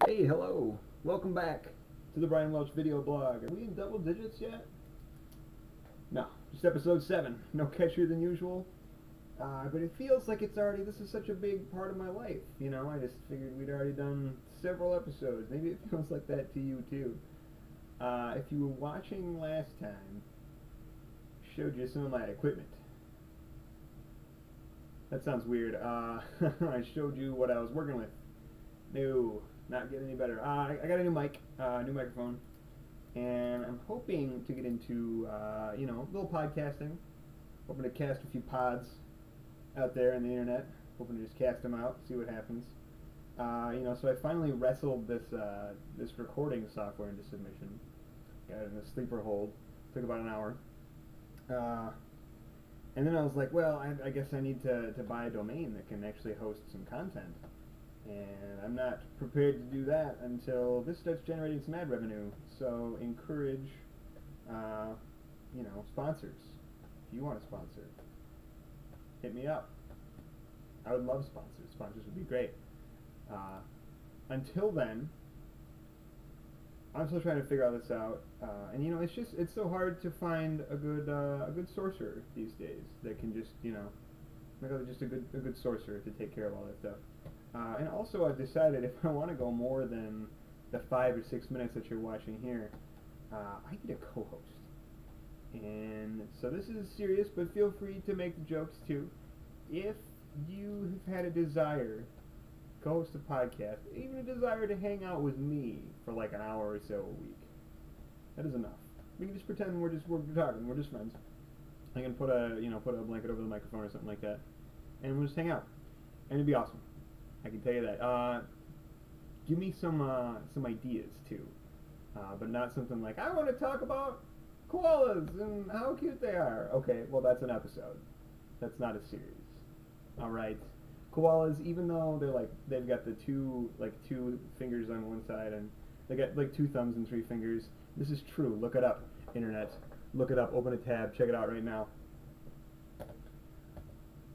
Hey, hello. Welcome back to the Brian Welch video blog. Are we in double digits yet? No, just episode 7. No catchier than usual. But it feels like this is such a big part of my life. You know, I just figured we'd already done several episodes. Maybe it feels like that to you too. If you were watching last time, I showed you some of my equipment. That sounds weird. I showed you what I was working with. No, not getting any better. I got a new mic, new microphone, and I'm hoping to get into, a little podcasting. Hoping to cast a few pods out there on the internet. Hoping to just cast them out, see what happens. So I finally wrestled this recording software into submission. Got it in a sleeper hold. Took about an hour. And then I was like, well, I guess I need to buy a domain that can actually host some content. And I'm not prepared to do that until this starts generating some ad revenue. So encourage, sponsors. If you want to sponsor, hit me up. I would love sponsors. Sponsors would be great. Until then, I'm still trying to figure all this out. And it's so hard to find a good sourcer these days that can just, just a good sourcer to take care of all that stuff. And also I've decided if I want to go more than the 5 or 6 minutes that you're watching here, I need a co-host. And so this is serious, but feel free to make the jokes too. If you have had a desire to co-host a podcast, even a desire to hang out with me for like an hour or so a week, that is enough. We can just pretend we're talking, we're just friends. I can put a blanket over the microphone or something like that, and we'll just hang out, and it'd be awesome. I can tell you that. Give me some ideas too, but not something like, I want to talk about koalas and how cute they are. Okay, well that's an episode. That's not a series. All right, koalas, even though they've got the two fingers on one side and they got like 2 thumbs and 3 fingers. This is true. Look it up, internet. Look it up. Open a tab. Check it out right now.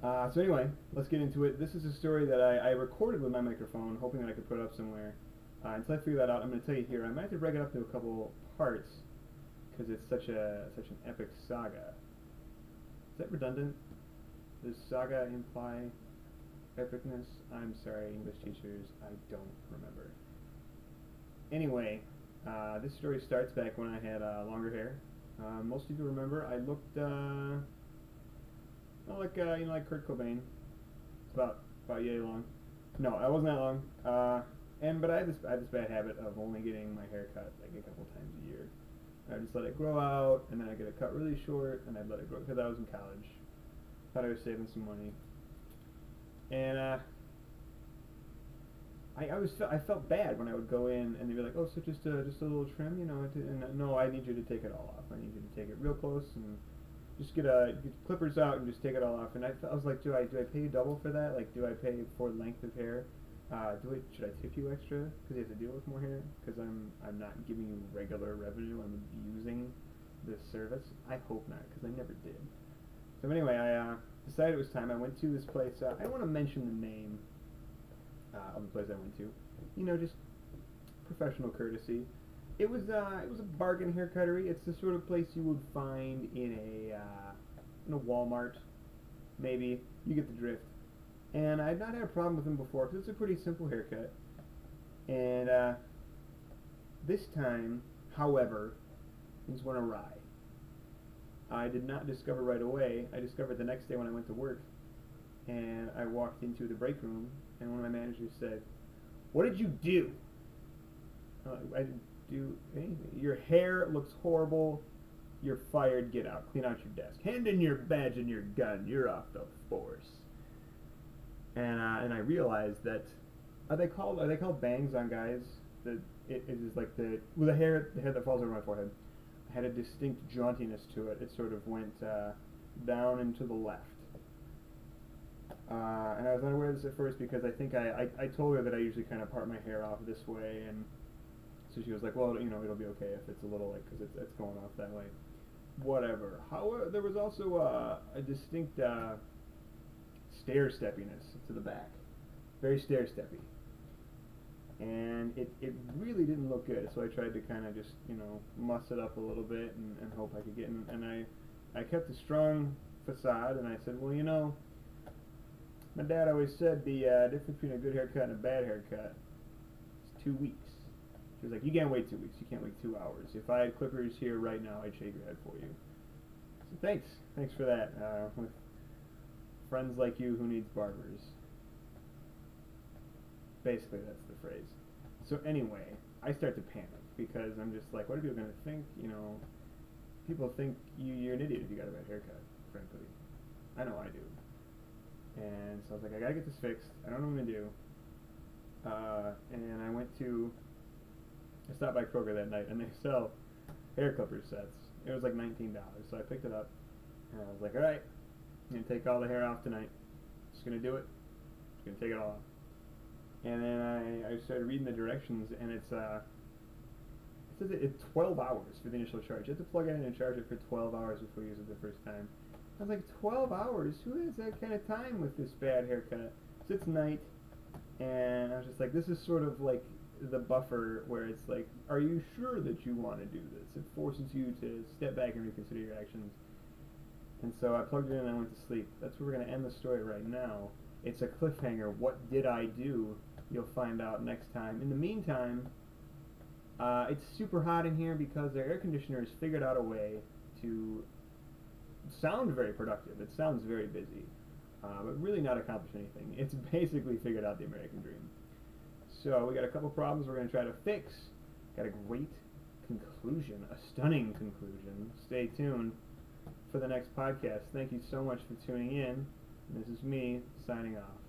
So anyway, let's get into it. This is a story that I recorded with my microphone, hoping that I could put it up somewhere. Until I figure that out, I'm going to tell you here. I might have to break it up into a couple parts because it's such an epic saga. Is that redundant? Does saga imply epicness? I'm sorry, English teachers. I don't remember. Anyway, this story starts back when I had longer hair. Most of you remember I looked like Kurt Cobain. It's about yay long. No, I wasn't that long. But I had this bad habit of only getting my hair cut like a couple times a year. I just let it grow out, and then I'd get it cut really short, and I'd let it grow because I was in college. Thought I was saving some money, and I felt bad when I would go in and they'd be like, oh, so just a little trim, and no, I need you to take it all off. I need you to take it real close and just get clippers out and just take it all off. And I was like, do I pay you double for that? Like, do I pay for length of hair? Should I tip you extra because you have to deal with more hair? Because I'm not giving you regular revenue. I'm abusing this service. I hope not, because I never did. So anyway, I decided it was time. I went to this place. I don't want to mention the name of the place I went to. Just professional courtesy. It was a bargain haircuttery. It's the sort of place you would find in a Walmart, maybe. You get the drift. And I'd not had a problem with them before because it's a pretty simple haircut. And this time, however, things went awry. I did not discover right away. I discovered the next day when I went to work. And I walked into the break room, and one of my managers said, "What did you do?" I didn't do anything. "Your hair looks horrible. You're fired. Get out. Clean out your desk. Hand in your badge and your gun. You're off the force." And I realized that are they called bangs on guys? That it is like the hair that falls over my forehead had a distinct jauntiness to it. It sort of went down and to the left. And I was unaware of this at first because I think I told her that I usually kind of part my hair off this way, and so she was like, well, it'll be okay if it's a little because it's going off that way. Whatever. However, there was also a distinct stair-steppiness to the back. Very stair-steppy. and it really didn't look good. So I tried to kind of just, muss it up a little bit and hope I could get in. And I kept a strong facade, and I said, well, my dad always said the difference between a good haircut and a bad haircut is 2 weeks. She was like, you can't wait 2 weeks. You can't wait 2 hours. If I had clippers here right now, I'd shave your head for you. So thanks for that. With friends like you, who needs barbers? Basically, that's the phrase. So anyway, I start to panic because I'm just like, what are people going to think? People think you're an idiot if you got a bad haircut, frankly. I know I do. And so I was like, I gotta get this fixed. I don't know what I'm gonna do. And I stopped by Kroger that night, and they sell hair clipper sets. It was like $19, so I picked it up, and I was like, all right, I'm gonna take all the hair off tonight. Just gonna do it. Just gonna take it all off. And then I started reading the directions, and it says it's 12 hours for the initial charge. You have to plug it in and charge it for 12 hours before you use it the first time. I was like, 12 hours? Who has that kind of time with this bad haircut? So it's night, and I was just like, this is sort of like the buffer where it's like, are you sure that you want to do this? It forces you to step back and reconsider your actions. And so I plugged it in and I went to sleep. That's where we're going to end the story right now. It's a cliffhanger. What did I do? You'll find out next time. In the meantime, it's super hot in here because their air conditioner has figured out a way to sound very productive. It sounds very busy, but really not accomplish anything. It's basically figured out the American dream. So we got a couple problems we're going to try to fix. Got a great conclusion, a stunning conclusion. Stay tuned for the next podcast. Thank you so much for tuning in. This is me signing off.